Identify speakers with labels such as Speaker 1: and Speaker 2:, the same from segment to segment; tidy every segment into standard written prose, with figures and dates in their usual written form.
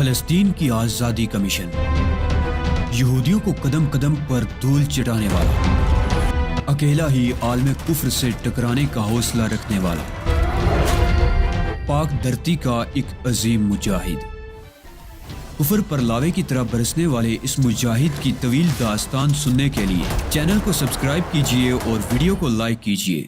Speaker 1: فلسطین کی آزادی کا مشن، یہودیوں کو قدم قدم پر دھول چٹانے والا، اکیلا ہی عالم کفر سے ٹکرانے کا حوصلہ رکھنے والا، پاک دھرتی کا ایک عظیم مجاہد، کفر پر لاوے کی طرح برسنے والے اس مجاہد کی طویل داستان سننے کے لیے چینل کو سبسکرائب کیجئے اور ویڈیو کو لائک کیجئے۔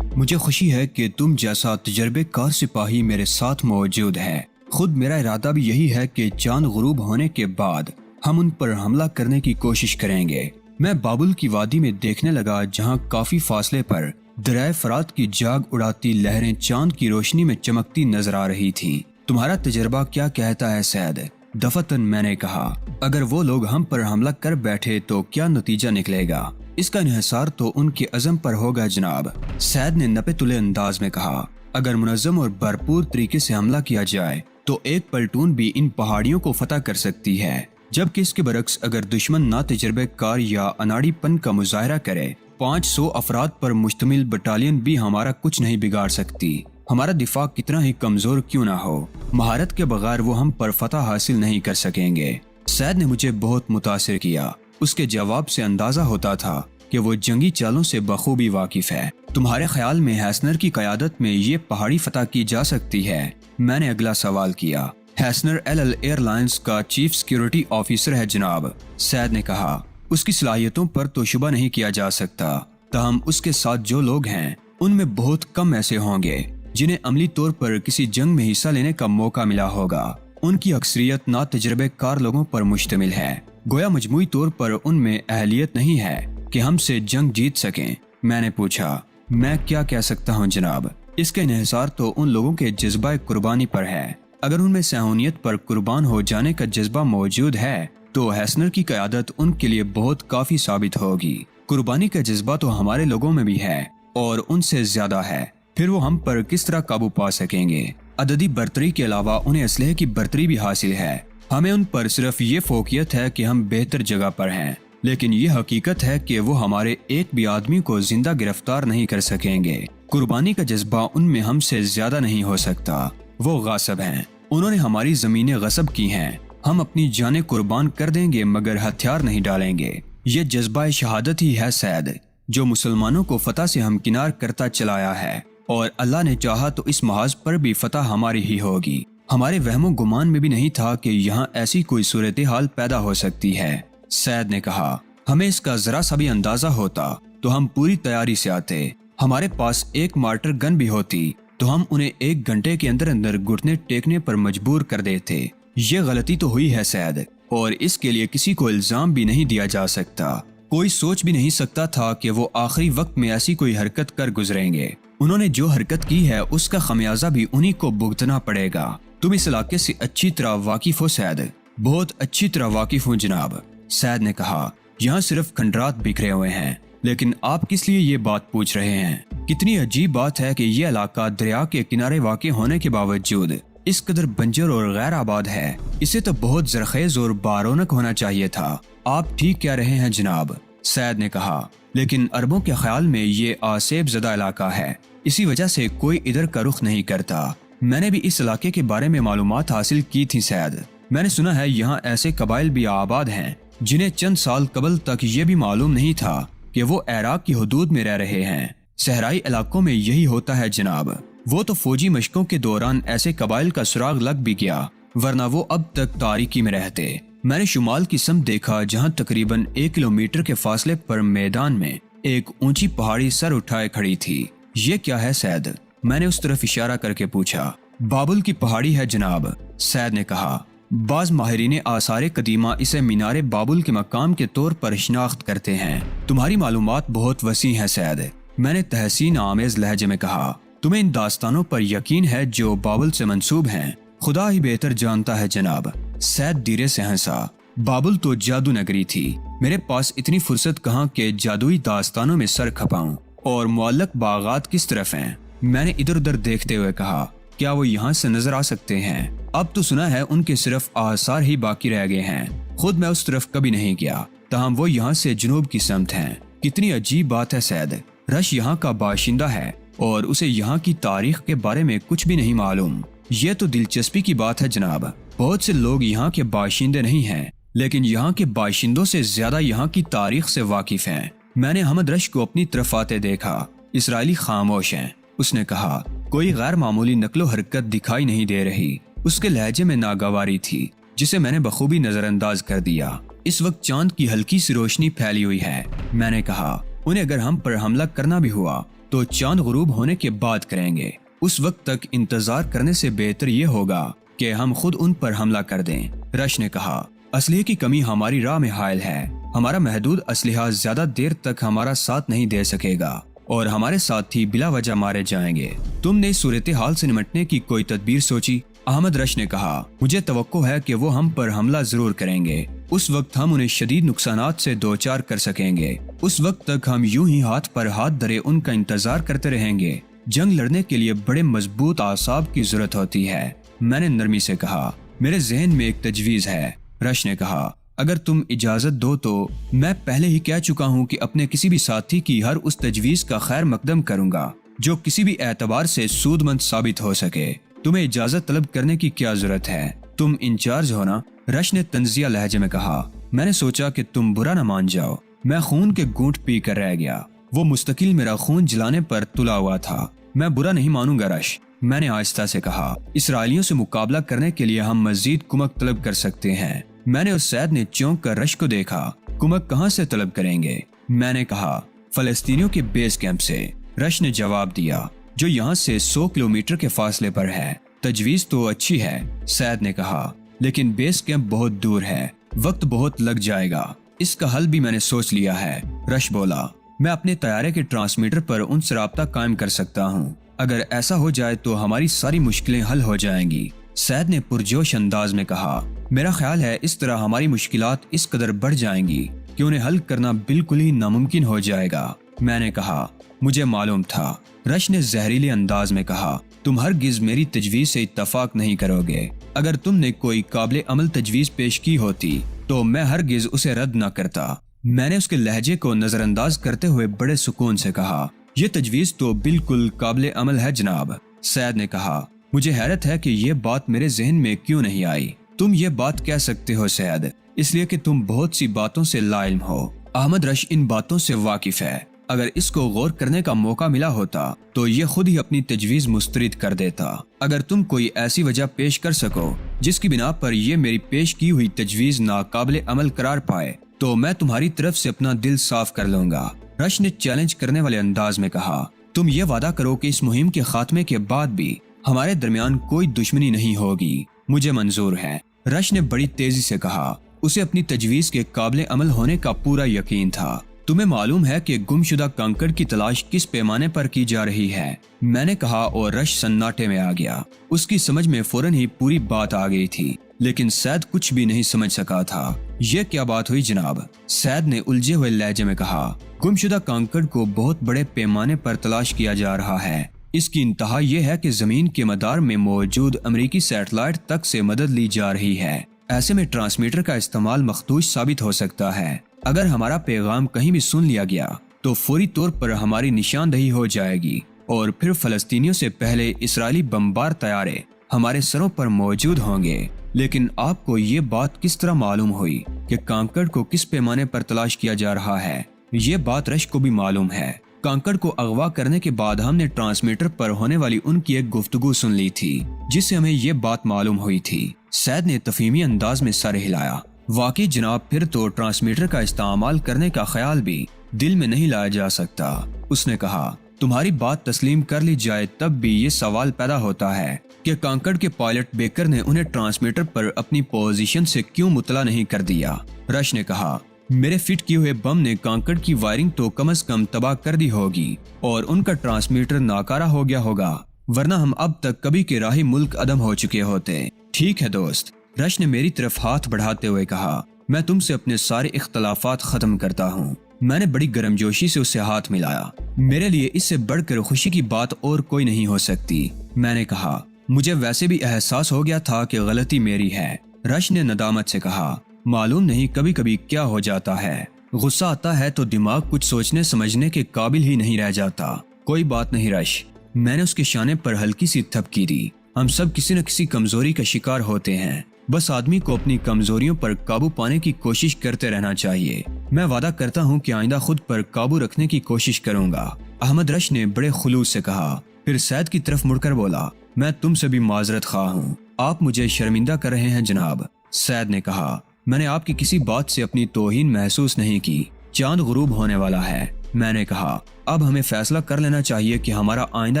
Speaker 1: مجھے خوشی ہے کہ تم جیسا تجربے کار سپاہی میرے ساتھ موجود ہے۔ خود میرا ارادہ بھی یہی ہے کہ چاند غروب ہونے کے بعد ہم ان پر حملہ کرنے کی کوشش کریں گے۔ میں بابل کی وادی میں دیکھنے لگا جہاں کافی فاصلے پر دریائے فرات کی جاگ اڑاتی لہریں چاند کی روشنی میں چمکتی نظر آ رہی تھیں۔ تمہارا تجربہ کیا کہتا ہے سید؟ دفتن میں نے کہا، اگر وہ لوگ ہم پر حملہ کر بیٹھے تو کیا نتیجہ نکلے گا؟ اس کا انحصار تو ان کے عزم پر ہوگا جناب، سید نے نپے تلے انداز میں کہا۔ اگر منظم اور بھرپور طریقے سے حملہ کیا جائے تو ایک پلٹون بھی ان پہاڑیوں کو فتح کر سکتی ہے، جبکہ اس کے برعکس اگر دشمن نہ تجربے کار یا اناڑی پن کا مظاہرہ کرے 500 افراد پر مشتمل بٹالین بھی ہمارا کچھ نہیں بگاڑ سکتی۔ ہمارا دفاع کتنا ہی کمزور کیوں نہ ہو، مہارت کے بغیر وہ ہم پر فتح حاصل نہیں کر سکیں گے۔ سید نے مجھے بہت متاثر کیا۔ اس کے جواب سے اندازہ ہوتا تھا کہ وہ جنگی چالوں سے بخوبی واقف ہے۔ تمہارے خیال میں ہیسنر کی قیادت میں یہ پہاڑی فتح کی جا سکتی ہے؟ میں نے اگلا سوال کیا۔ ہیسنر ایل ایئر لائنز کا چیف سیکیورٹی آفیسر ہے جناب، سید نے کہا۔ اس کی صلاحیتوں پر تو شبہ نہیں کیا جا سکتا، تاہم اس کے ساتھ جو لوگ ہیں ان میں بہت کم ایسے ہوں گے جنہیں عملی طور پر کسی جنگ میں حصہ لینے کا موقع ملا ہوگا۔ ان کی اکثریت نا تجربے کار لوگوں پر مشتمل ہے، گویا مجموعی طور پر ان میں اہلیت نہیں ہے کہ ہم سے جنگ جیت سکیں۔ میں نے پوچھا، میں کیا کہہ سکتا ہوں جناب؟ اس کا انحصار تو ان لوگوں کے جذبہ قربانی پر ہے۔ اگر ان میں صہیونیت پر قربان ہو جانے کا جذبہ موجود ہے تو ہیسنر کی قیادت ان کے لیے بہت کافی ثابت ہوگی۔ قربانی کا جذبہ تو ہمارے لوگوں میں بھی ہے اور ان سے زیادہ ہے، پھر وہ ہم پر کس طرح قابو پا سکیں گے؟ عددی برتری کے علاوہ انہیں اسلحے کی برتری بھی حاصل ہے۔ ہمیں ان پر صرف یہ فوقیت ہے کہ ہم بہتر جگہ پر ہیں، لیکن یہ حقیقت ہے کہ وہ ہمارے ایک بھی آدمی کو زندہ گرفتار نہیں کر سکیں گے۔ قربانی کا جذبہ ان میں ہم سے زیادہ نہیں ہو سکتا۔ وہ غاصب ہیں، انہوں نے ہماری زمینیں غصب کی ہیں۔ ہم اپنی جانیں قربان کر دیں گے مگر ہتھیار نہیں ڈالیں گے۔ یہ جذبہ شہادت ہی ہے سید، جو مسلمانوں کو فتح سے ہمکنار کرتا چلایا ہے، اور اللہ نے چاہا تو اس محاذ پر بھی فتح ہماری ہی ہوگی۔ ہمارے وہم و گمان میں بھی نہیں تھا کہ یہاں ایسی کوئی صورتحال پیدا ہو سکتی ہے، سید نے کہا۔ ہمیں اس کا ذرا سا بھی اندازہ ہوتا تو ہم پوری تیاری سے آتے۔ ہمارے پاس ایک مارٹر گن بھی ہوتی تو ہم انہیں 1 گھنٹے کے اندر اندر گھٹنے ٹیکنے پر مجبور کر دیتے۔ یہ غلطی تو ہوئی ہے سید، اور اس کے لیے کسی کو الزام بھی نہیں دیا جا سکتا۔ کوئی سوچ بھی نہیں سکتا تھا کہ وہ آخری وقت میں ایسی کوئی حرکت کر گزریں گے۔ انہوں نے جو حرکت کی ہے اس کا خمیازہ بھی انہی کو بھگتنا پڑے گا۔ تم اس علاقے سے اچھی طرح واقف ہو سید؟ بہت اچھی طرح واقف ہوں جناب، سید نے کہا۔ یہاں صرف کھنڈرات بکھرے ہوئے ہیں، لیکن آپ کس لیے یہ بات پوچھ رہے ہیں؟ کتنی عجیب بات ہے کہ یہ علاقہ دریا کے کنارے واقع ہونے کے باوجود اس قدر بنجر اور غیر آباد ہے۔ اسے تو بہت زرخیز اور بارونق ہونا چاہیے تھا۔ آپ ٹھیک کہہ رہے ہیں جناب، سید نے کہا، لیکن عربوں کے خیال میں یہ آسیب زدہ علاقہ ہے، اسی وجہ سے کوئی ادھر کا رخ نہیں کرتا۔ میں نے بھی اس علاقے کے بارے میں معلومات حاصل کی تھی سید۔ میں نے سنا ہے یہاں ایسے قبائل بھی آباد ہیں جنہیں چند سال قبل تک یہ بھی معلوم نہیں تھا کہ وہ عراق کی حدود میں رہ رہے ہیں۔ صحرائی علاقوں میں یہی ہوتا ہے جناب۔ وہ تو فوجی مشقوں کے دوران ایسے قبائل کا سراغ لگ بھی گیا، ورنہ وہ اب تک تاریکی میں رہتے۔ میں نے شمال کی سمت دیکھا جہاں تقریباً 1 کلومیٹر کے فاصلے پر میدان میں ایک اونچی پہاڑی سر اٹھائے کھڑی تھی۔ یہ کیا ہے سید؟ میں نے اس طرف اشارہ کر کے پوچھا۔ بابل کی پہاڑی ہے جناب، سید نے کہا۔ بعض ماہرین آثار قدیمہ اسے مینار بابل کے مقام کے طور پر شناخت کرتے ہیں۔ تمہاری معلومات بہت وسیع ہیں سید، میں نے تحسین آمیز لہجے میں کہا۔ تمہیں ان داستانوں پر یقین ہے جو بابل سے منسوب ہیں؟ خدا ہی بہتر جانتا ہے جناب، سید دھیرے سے ہنسا۔ بابل تو جادو نگری تھی، میرے پاس اتنی فرصت کہاں کہ جادوئی داستانوں میں سر کھپاؤں۔ اور معلق باغات کس طرف ہیں؟ میں نے ادھر ادھر دیکھتے ہوئے کہا۔ کیا وہ یہاں سے نظر آ سکتے ہیں؟ اب تو سنا ہے ان کے صرف آثار ہی باقی رہ گئے ہیں۔ خود میں اس طرف کبھی نہیں گیا، تاہم وہ یہاں سے جنوب کی سمت ہیں۔ کتنی عجیب بات ہے سید، رش یہاں کا باشندہ ہے اور اسے یہاں کی تاریخ کے بارے میں کچھ بھی نہیں معلوم۔ یہ تو دلچسپی کی بات ہے جناب، بہت سے لوگ یہاں کے باشندے نہیں ہیں، لیکن یہاں کے باشندوں سے زیادہ یہاں کی تاریخ سے واقف ہیں۔ میں نے احمد رش کو اپنی طرف آتے دیکھا۔ اسرائیلی خاموش ہیں۔ اس نے کہا، کوئی غیر معمولی نقل و حرکت دکھائی نہیں دے رہی۔ اس کے لہجے میں ناگواری تھی جسے میں نے بخوبی نظر انداز کر دیا۔ اس وقت چاند کی ہلکی سی روشنی پھیلی ہوئی ہے۔ میں نے کہا، انہیں اگر ہم پر حملہ کرنا بھی ہوا تو چاند غروب ہونے کے بعد کریں گے۔ اس وقت تک انتظار کرنے سے بہتر یہ ہوگا کہ ہم خود ان پر حملہ کر دیں۔ رش نے کہا، اسلحے کی کمی ہماری راہ میں حائل ہے۔ ہمارا محدود اسلحہ زیادہ دیر تک ہمارا ساتھ نہیں دے سکے گا اور ہمارے ساتھی بلا وجہ مارے جائیں گے۔ تم نے اس صورتحال سے نمٹنے کی کوئی تدبیر سوچی؟ احمد رش نے کہا، مجھے توقع ہے کہ وہ ہم پر حملہ ضرور کریں گے۔ اس وقت ہم انہیں شدید نقصانات سے دوچار کر سکیں گے۔ اس وقت تک ہم یوں ہی ہاتھ پر ہاتھ دھرے ان کا انتظار کرتے رہیں گے۔ جنگ لڑنے کے لیے بڑے مضبوط اعصاب کی ضرورت ہوتی ہے۔ میں نے نرمی سے کہا، میرے ذہن میں ایک تجویز ہے۔ رش نے کہا، اگر تم اجازت دو تو میں پہلے ہی کہہ چکا ہوں کہ اپنے کسی بھی ساتھی کی ہر اس تجویز کا خیر مقدم کروں گا جو کسی بھی اعتبار سے سود مند ثابت ہو سکے۔ تمہیں اجازت طلب کرنے کی کیا ضرورت ہے؟ تم انچارج ہو نا؟ رش نے طنزیہ لہجے میں کہا۔ میں نے سوچا کہ تم برا نہ مان جاؤ۔ میں خون کے گھونٹ پی کر رہ گیا۔ وہ مستقل میرا خون جلانے پر تلا ہوا تھا۔ میں برا نہیں مانوں گا رش، میں نے آہستہ سے کہا۔ اسرائیلیوں سے مقابلہ کرنے کے لیے ہم مزید کمک طلب کر سکتے ہیں۔ میں نے اور سید نے چونک کر رش کو دیکھا۔ کمک کہاں سے طلب کریں گے؟ میں نے کہا، فلسطینیوں کے بیس کیمپ سے۔ رش نے جواب دیا، جو یہاں سے 100 کلومیٹر کے فاصلے پر ہے۔ تجویز تو اچھی ہے، سید نے کہا، لیکن بیس کیمپ بہت دور ہے، وقت بہت لگ جائے گا۔ اس کا حل بھی میں نے سوچ لیا ہے، رش بولا۔ میں اپنے طیارے کے ٹرانسمیٹر پر ان سے رابطہ قائم کر سکتا ہوں۔ اگر ایسا ہو جائے تو ہماری ساری مشکلیں حل ہو جائیں گی، سید نے پرجوش انداز میں کہا۔ میرا خیال ہے اس طرح ہماری مشکلات اس قدر بڑھ جائیں گی کہ انہیں حل کرنا بالکل ہی ناممکن ہو جائے گا۔ میں نے کہا، مجھے معلوم تھا۔ رش نے زہریلے انداز میں کہا، تم ہرگز میری تجویز سے اتفاق نہیں کرو گے۔ اگر تم نے کوئی قابل عمل تجویز پیش کی ہوتی تو میں ہرگز اسے رد نہ کرتا۔ میں نے اس کے لہجے کو نظر انداز کرتے ہوئے بڑے سکون سے کہا، یہ تجویز تو بالکل قابل عمل ہے جناب۔ سید نے کہا، مجھے حیرت ہے کہ یہ بات میرے ذہن میں کیوں نہیں آئی۔ تم یہ بات کہہ سکتے ہو سید، اس لیے کہ تم بہت سی باتوں سے لا علم ہو۔ احمد رش ان باتوں سے واقف ہے۔ اگر اس کو غور کرنے کا موقع ملا ہوتا تو یہ خود ہی اپنی تجویز مسترد کر دیتا۔ اگر تم کوئی ایسی وجہ پیش کر سکو جس کی بنا پر یہ میری پیش کی ہوئی تجویز ناقابل عمل قرار پائے تو میں تمہاری طرف سے اپنا دل صاف کر لوں گا۔ رش نے چیلنج کرنے والے انداز میں کہا، تم یہ وعدہ کرو کہ اس مہم کے خاتمے کے بعد بھی ہمارے درمیان کوئی دشمنی نہیں ہوگی۔ مجھے منظور ہے، رش نے بڑی تیزی سے کہا۔ اسے اپنی تجویز کے قابل عمل ہونے کا پورا یقین تھا۔ تمہیں معلوم ہے کہ گمشدہ کنکڑ کی تلاش کس پیمانے پر کی جا رہی ہے؟ میں نے کہا اور رش سناٹے میں آ گیا۔ اس کی سمجھ میں فوراً ہی پوری بات آ گئی تھی، لیکن سید کچھ بھی نہیں سمجھ سکا تھا۔ یہ کیا بات ہوئی جناب؟ سید نے الجھے ہوئے لہجے میں کہا، گمشدہ کنکڑ کو بہت بڑے پیمانے پر تلاش کیا جا رہا ہے۔ اس کی انتہا یہ ہے کہ زمین کے مدار میں موجود امریکی سیٹلائٹ تک سے مدد لی جا رہی ہے۔ ایسے میں ٹرانسمیٹر کا استعمال مخدوش ثابت ہو سکتا ہے۔ اگر ہمارا پیغام کہیں بھی سن لیا گیا تو فوری طور پر ہماری نشاندہی ہو جائے گی اور پھر فلسطینیوں سے پہلے اسرائیلی بمبار طیارے ہمارے سروں پر موجود ہوں گے۔ لیکن آپ کو یہ بات کس طرح معلوم ہوئی کہ کانکڑ کو کس پیمانے پر تلاش کیا جا رہا ہے؟ یہ بات رش کو بھی معلوم ہے۔ کانکڑ کو اغوا کرنے کے بعد ہم نے ٹرانسمیٹر پر ہونے والی ان کی ایک گفتگو سن لی تھی جس سے ہمیں یہ بات معلوم ہوئی تھی۔ سید نے تفہیمی انداز میں سر ہلایا۔ واقعی جناب، پھر تو ٹرانسمیٹر کا استعمال کرنے کا خیال بھی دل میں نہیں لایا جا سکتا۔ اس نے کہا، تمہاری بات تسلیم کر لی جائے تب بھی یہ سوال پیدا ہوتا ہے کہ کانکڑ کے پائلٹ بیکر نے انہیں ٹرانسمیٹر پر اپنی پوزیشن سے کیوں مطلع نہیں کر دیا؟ رش نے کہا، میرے فٹ کیے ہوئے بم نے کانکڑ کی وائرنگ تو کم از کم تباہ کر دی ہوگی اور ان کا ٹرانسمیٹر ناکارہ ہو گیا ہوگا، ورنہ ہم اب تک کبھی کے راہی ملک عدم ہو چکے ہوتے۔ ٹھیک ہے دوست، رش نے میری طرف ہاتھ بڑھاتے ہوئے کہا، میں تم سے اپنے سارے اختلافات ختم کرتا ہوں۔ میں نے بڑی گرمجوشی سے اسے ہاتھ ملایا۔ میرے لیے اس سے بڑھ کر خوشی کی بات اور کوئی نہیں ہو سکتی۔ میں نے کہا، مجھے ویسے بھی احساس ہو گیا تھا کہ غلطی میری ہے۔ رش نے ندامت سے کہا، معلوم نہیں کبھی کبھی کیا ہو جاتا ہے، غصہ آتا ہے تو دماغ کچھ سوچنے سمجھنے کے قابل ہی نہیں رہ جاتا۔ کوئی بات نہیں رش، میں نے اس کے شانے پر ہلکی سی تھپکی دی۔ ہم سب کسی نہ کسی کمزوری کا شکار ہوتے ہیں، بس آدمی کو اپنی کمزوریوں پر قابو پانے کی کوشش کرتے رہنا چاہیے۔ میں وعدہ کرتا ہوں کہ آئندہ خود پر قابو رکھنے کی کوشش کروں گا، احمد رش نے بڑے خلوص سے کہا۔ پھر سید کی طرف مڑ کر بولا، میں تم سے بھی معذرت خواہ ہوں، آپ مجھے شرمندہ کر رہے ہیں جناب۔ سید نے کہا، میں نے آپ کی کسی بات سے اپنی توہین محسوس نہیں کی، چاند غروب ہونے والا ہے۔ میں نے کہا، اب ہمیں فیصلہ کر لینا چاہیے کہ ہمارا آئندہ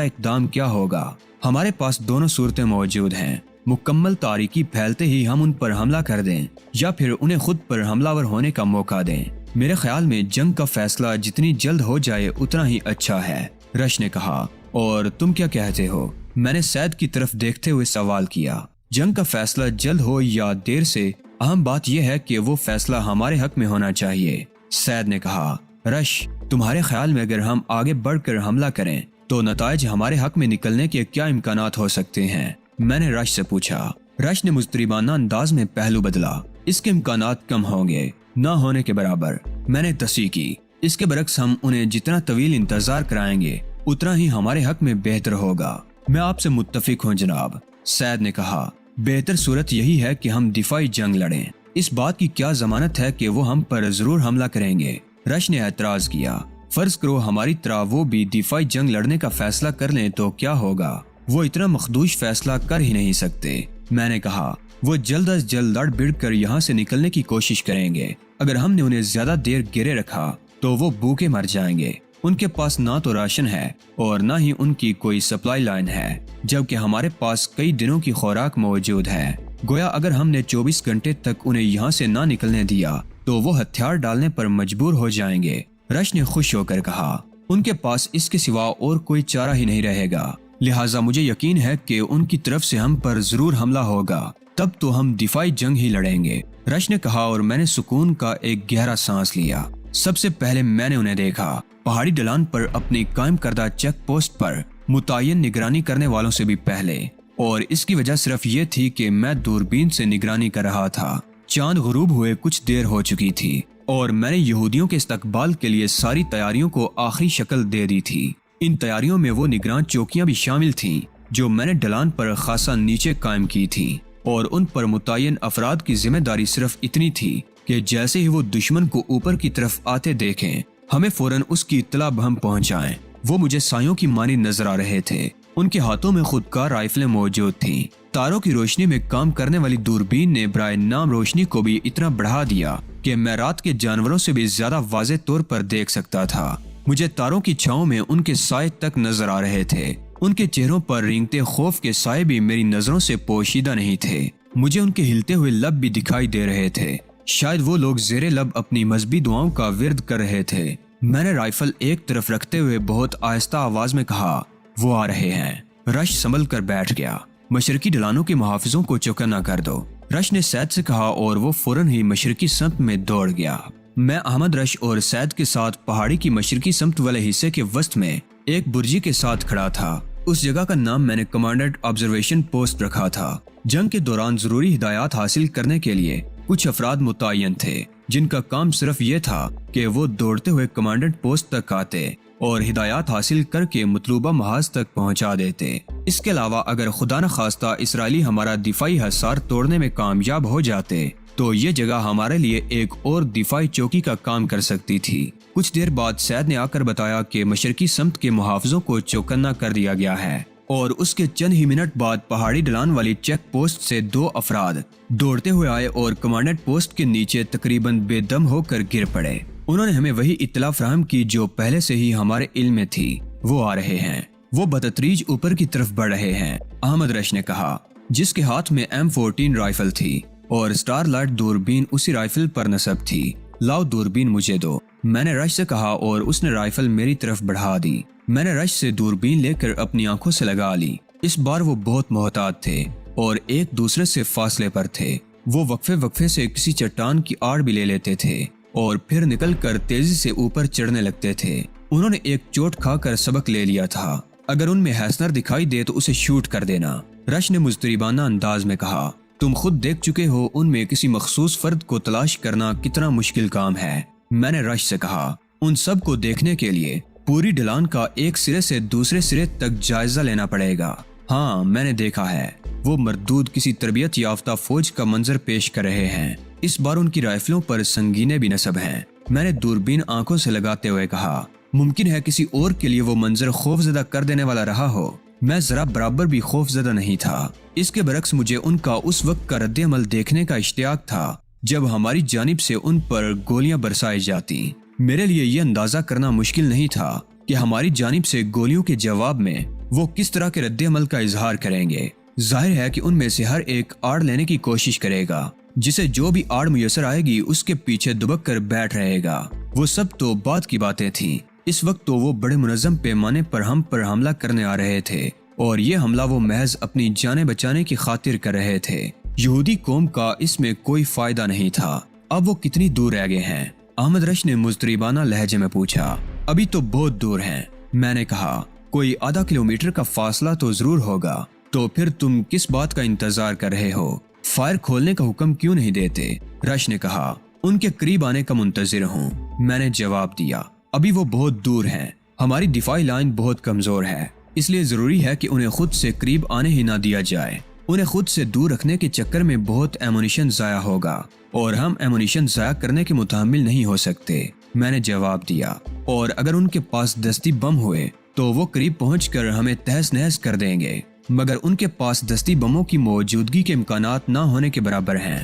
Speaker 1: اقدام کیا ہوگا۔ ہمارے پاس دونوں صورتیں موجود ہیں، مکمل تاریکی پھیلتے ہی ہم ان پر حملہ کر دیں یا پھر انہیں خود پر حملہ ور ہونے کا موقع دیں۔ میرے خیال میں جنگ کا فیصلہ جتنی جلد ہو جائے اتنا ہی اچھا ہے، رش نے کہا۔ اور تم کیا کہتے ہو؟ میں نے سید کی طرف دیکھتے ہوئے سوال کیا۔ جنگ کا فیصلہ جلد ہو یا دیر سے، اہم بات یہ ہے کہ وہ فیصلہ ہمارے حق میں ہونا چاہیے، سید نے کہا۔ رش، تمہارے خیال میں اگر ہم آگے بڑھ کر حملہ کریں تو نتائج ہمارے حق میں نکلنے کے کیا امکانات ہو سکتے ہیں؟ میں نے رش سے پوچھا۔ رش نے مضطربانہ انداز میں پہلو بدلا۔ اس کے امکانات کم ہوں گے، نہ ہونے کے برابر، میں نے تصحیح کی۔ اس کے برعکس ہم انہیں جتنا طویل انتظار کرائیں گے اتنا ہی ہمارے حق میں بہتر ہوگا۔ میں آپ سے متفق ہوں جناب، سید نے کہا۔ بہتر صورت یہی ہے کہ ہم دفاعی جنگ لڑیں۔ اس بات کی کیا ضمانت ہے کہ وہ ہم پر ضرور حملہ کریں گے؟ رش نے اعتراض کیا۔ فرض کرو ہماری طرح وہ بھی دفاعی جنگ لڑنے کا فیصلہ کر لیں تو کیا ہوگا؟ وہ اتنا مخدوش فیصلہ کر ہی نہیں سکتے، میں نے کہا۔ وہ جلد از جلد لڑ بڑھ کر یہاں سے نکلنے کی کوشش کریں گے۔ اگر ہم نے انہیں زیادہ دیر گرے رکھا تو وہ بھوکے مر جائیں گے۔ ان کے پاس نہ تو راشن ہے اور نہ ہی ان کی کوئی سپلائی لائن ہے، جبکہ ہمارے پاس کئی دنوں کی خوراک موجود ہے۔ گویا اگر ہم نے 24 گھنٹے تک انہیں یہاں سے نہ نکلنے دیا تو وہ ہتھیار ڈالنے پر مجبور ہو جائیں گے، رش نے خوش ہو کر کہا۔ ان کے پاس اس کے سوا اور کوئی چارہ ہی نہیں رہے گا، لہٰذا مجھے یقین ہے کہ ان کی طرف سے ہم پر ضرور حملہ ہوگا، تب تو ہم دفاعی جنگ ہی لڑیں گے، رش نے کہا۔ اور میں نے سکون کا ایک گہرا سانس لیا۔ سب سے پہلے میں نے انہیں دیکھا، پہاڑی ڈھلان پر اپنی قائم کردہ چیک پوسٹ پر متعین نگرانی کرنے والوں سے بھی پہلے، اور اس کی وجہ صرف یہ تھی کہ میں دوربین سے نگرانی کر رہا تھا۔ چاند غروب ہوئے کچھ دیر ہو چکی تھی اور میں نے یہودیوں کے استقبال کے لیے ساری تیاریوں کو آخری شکل دے دی تھی۔ ان تیاریوں میں وہ نگران چوکیاں بھی شامل تھیں جو میں نے ڈھلان پر خاصا نیچے قائم کی تھی، اور ان پر متعین افراد کی ذمہ داری صرف اتنی تھی کہ جیسے ہی وہ دشمن کو اوپر کی طرف آتے دیکھیں ہمیں فوراً اس کی اطلاع ہم پہنچائیں۔ وہ مجھے سایوں کی مانی نظر آ رہے تھے۔ ان کے ہاتھوں میں خودکار رائفلیں موجود تھیں۔ تاروں کی روشنی میں کام کرنے والی دوربین نے برائے نام روشنی کو بھی اتنا بڑھا دیا کہ میں رات کے جانوروں سے بھی زیادہ واضح طور پر دیکھ سکتا تھا۔ مجھے تاروں کی چھاؤں میں ان کے سائے تک نظر آ رہے تھے۔ ان کے چہروں پر رینگتے خوف کے سائے بھی میری نظروں سے پوشیدہ نہیں تھے۔ مجھے ان کے ہلتے ہوئے لب بھی دکھائی دے رہے تھے، شاید وہ لوگ زیر لب اپنی مذہبی دعاؤں کا ورد کر رہے تھے۔ میں نے رائفل ایک طرف رکھتے ہوئے بہت آہستہ آواز میں کہا، وہ آ رہے ہیں۔ رش سنبھل کر بیٹھ گیا۔ مشرقی ڈھلانوں کے محافظوں کو چوکنا کر دو، رش نے سید سے کہا، اور وہ فوراً ہی مشرقی سمت میں دوڑ گیا۔ میں احمد رش اور سید کے ساتھ پہاڑی کی مشرقی سمت والے حصے کے وسط میں ایک برجی کے ساتھ کھڑا تھا۔ اس جگہ کا نام میں نے کمانڈنٹ آبزرویشن پوسٹ رکھا تھا۔ جنگ کے دوران ضروری ہدایات حاصل کرنے کے لیے کچھ افراد متعین تھے جن کا کام صرف یہ تھا کہ وہ دوڑتے ہوئے کمانڈنٹ پوسٹ تک آتے اور ہدایات حاصل کر کے مطلوبہ محاذ تک پہنچا دیتے۔ اس کے علاوہ اگر خدا نخواستہ اسرائیلی ہمارا دفاعی حصار توڑنے میں کامیاب ہو جاتے تو یہ جگہ ہمارے لیے ایک اور دفاعی چوکی کا کام کر سکتی تھی۔ کچھ دیر بعد سید نے آ کر بتایا کہ مشرقی سمت کے محافظوں کو چوکنا کر دیا گیا ہے، اور اس کے چند ہی منٹ بعد پہاڑی ڈھلان والی چیک پوسٹ سے 2 افراد دوڑتے ہوئے آئے اور کمانڈنٹ پوسٹ کے نیچے تقریباً بے دم ہو کر گر پڑے۔ انہوں نے ہمیں وہی اطلاع فراہم کی جو پہلے سے ہی ہمارے علم میں تھی، وہ آ رہے ہیں، وہ بتدریج اوپر کی طرف بڑھ رہے ہیں، احمد رش نے کہا، جس کے ہاتھ میں M14 رائفل تھی اور سٹار لائٹ دوربین اسی رائفل پر نصب تھی۔ لاؤ دوربین مجھے دو، میں نے رش سے کہا، اور اس نے رائفل میری طرف بڑھا دی۔ میں نے رش سے دوربین لے کر اپنی آنکھوں سے لگا لی۔ اس بار وہ بہت محتاط تھے اور ایک دوسرے سے فاصلے پر تھے۔ وہ وقفے سے کسی چٹان کی آڑ بھی لے لیتے تھے اور پھر نکل کر تیزی سے اوپر چڑھنے لگتے تھے۔ انہوں نے ایک چوٹ کھا کر سبق لے لیا تھا، اگر ان میں ہیسنر دکھائی دے تو اسے شوٹ کر دینا، رش نے مضطربانہ انداز میں کہا۔ تم خود دیکھ چکے ہو ان میں کسی مخصوص فرد کو تلاش کرنا کتنا مشکل کام ہے، میں نے رش سے کہا۔ ان سب کو دیکھنے کے لیے پوری ڈھلان کا ایک سرے سے دوسرے سرے تک جائزہ لینا پڑے گا۔ ہاں میں نے دیکھا ہے، وہ مردود کسی تربیت یافتہ فوج کا منظر پیش کر رہے ہیں۔ اس بار ان کی رائفلوں پر سنگینے بھی نصب ہیں۔ میں نے دوربین آنکھوں سے لگاتے ہوئے کہا، ممکن ہے کسی اور کے لیے وہ منظر خوف زدہ کر دینے والا رہا ہو، میں ذرا برابر بھی خوف زدہ نہیں تھا۔ اس کے برعکس مجھے ان کا اس وقت کا رد عمل دیکھنے کا اشتیاق تھا جب ہماری جانب سے ان پر گولیاں برسائی جاتی۔ میرے لیے یہ اندازہ کرنا مشکل نہیں تھا کہ ہماری جانب سے گولیوں کے جواب میں وہ کس طرح کے رد عمل کا اظہار کریں گے۔ ظاہر ہے کہ ان میں سے ہر ایک آڑ لینے کی کوشش کرے گا، جسے جو بھی آڑ میسر آئے گی اس کے پیچھے دبک کر بیٹھ رہے گا۔ وہ سب تو بعد کی باتیں تھیں۔ اس وقت تو وہ بڑے منظم پیمانے پر ہم پر حملہ کرنے آ رہے تھے، اور یہ حملہ وہ محض اپنی جانیں بچانے کی خاطر کر رہے تھے۔ یہودی قوم کا اس میں کوئی فائدہ نہیں تھا۔ اب وہ کتنی دور رہ گئے ہیں؟ احمد رش نے مضطربانہ لہجے میں پوچھا۔ ابھی تو بہت دور ہیں، میں نے کہا۔ کوئی آدھا کلومیٹر کا فاصلہ تو ضرور ہوگا۔ تو پھر تم کس بات کا انتظار کر رہے ہو؟ فائر کھولنے کا حکم کیوں نہیں دیتے؟ رش نے کہا۔ ان کے قریب آنے کا منتظر ہوں، میں نے جواب دیا۔ ابھی وہ بہت دور ہیں، ہماری دفاعی لائن بہت کمزور ہے، اس لیے ضروری ہے کہ انہیں خود سے قریب آنے ہی نہ دیا جائے۔ انہیں خود سے دور رکھنے کے چکر میں بہت ایمونیشن ضائع ہوگا، اور ہم ایمونیشن ضائع کرنے کے متحمل نہیں ہو سکتے، میں نے جواب دیا۔ اور اگر ان کے پاس دستی بم ہوئے تو وہ قریب پہنچ کر ہمیں تہس نہس کر دیں گے، مگر ان کے پاس دستی بموں کی موجودگی کے امکانات نہ ہونے کے برابر ہیں۔